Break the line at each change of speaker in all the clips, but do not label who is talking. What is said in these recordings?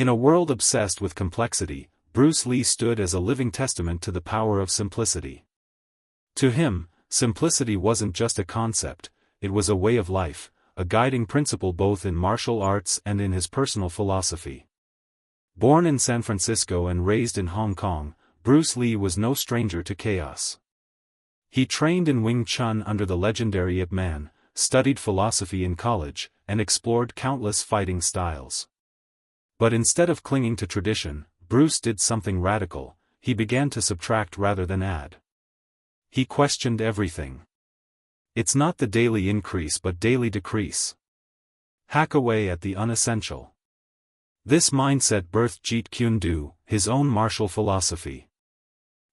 In a world obsessed with complexity, Bruce Lee stood as a living testament to the power of simplicity. To him, simplicity wasn't just a concept, it was a way of life, a guiding principle both in martial arts and in his personal philosophy. Born in San Francisco and raised in Hong Kong, Bruce Lee was no stranger to chaos. He trained in Wing Chun under the legendary Ip Man, studied philosophy in college, and explored countless fighting styles. But instead of clinging to tradition, Bruce did something radical. He began to subtract rather than add. He questioned everything. It's not the daily increase but daily decrease. Hack away at the unessential. This mindset birthed Jeet Kune Do, his own martial philosophy.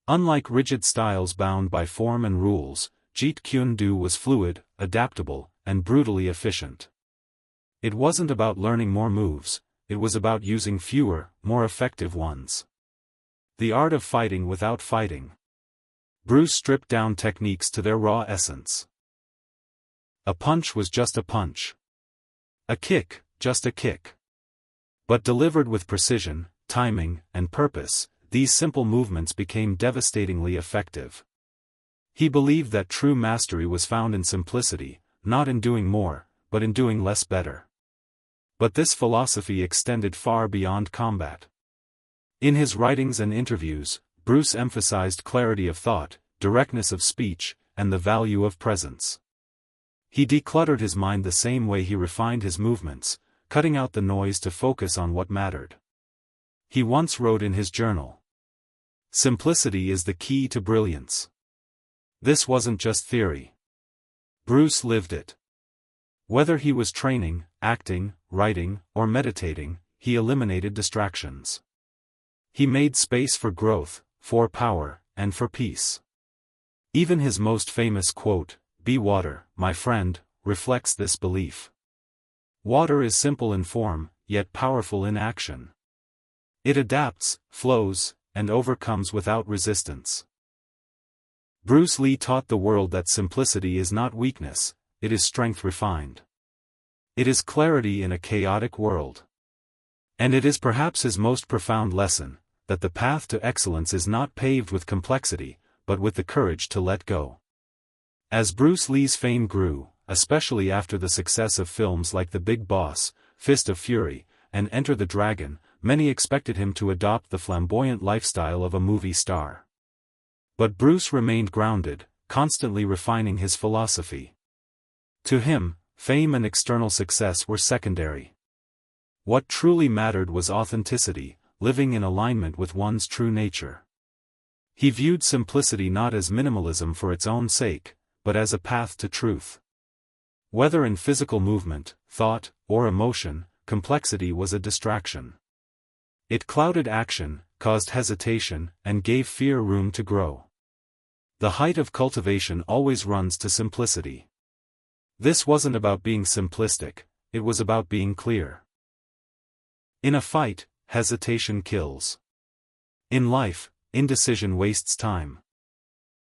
Unlike rigid styles bound by form and rules, Jeet Kune Do was fluid, adaptable, and brutally efficient. It wasn't about learning more moves, it was about using fewer, more effective ones. The art of fighting without fighting. Bruce stripped down techniques to their raw essence. A punch was just a punch. A kick, just a kick. But delivered with precision, timing, and purpose, these simple movements became devastatingly effective. He believed that true mastery was found in simplicity, not in doing more, but in doing less better. But this philosophy extended far beyond combat. In his writings and interviews, Bruce emphasized clarity of thought, directness of speech, and the value of presence. He decluttered his mind the same way he refined his movements, cutting out the noise to focus on what mattered. He once wrote in his journal, "Simplicity is the key to brilliance." This wasn't just theory. Bruce lived it. Whether he was training, acting, writing, or meditating, he eliminated distractions. He made space for growth, for power, and for peace. Even his most famous quote, "Be water, my friend," reflects this belief. Water is simple in form, yet powerful in action. It adapts, flows, and overcomes without resistance. Bruce Lee taught the world that simplicity is not weakness, it is strength refined. It is clarity in a chaotic world. And it is perhaps his most profound lesson, that the path to excellence is not paved with complexity, but with the courage to let go. As Bruce Lee's fame grew, especially after the success of films like The Big Boss, Fist of Fury, and Enter the Dragon, many expected him to adopt the flamboyant lifestyle of a movie star. But Bruce remained grounded, constantly refining his philosophy. To him, fame and external success were secondary. What truly mattered was authenticity, living in alignment with one's true nature. He viewed simplicity not as minimalism for its own sake, but as a path to truth. Whether in physical movement, thought, or emotion, complexity was a distraction. It clouded action, caused hesitation, and gave fear room to grow. The height of cultivation always runs to simplicity. This wasn't about being simplistic, it was about being clear. In a fight, hesitation kills. In life, indecision wastes time.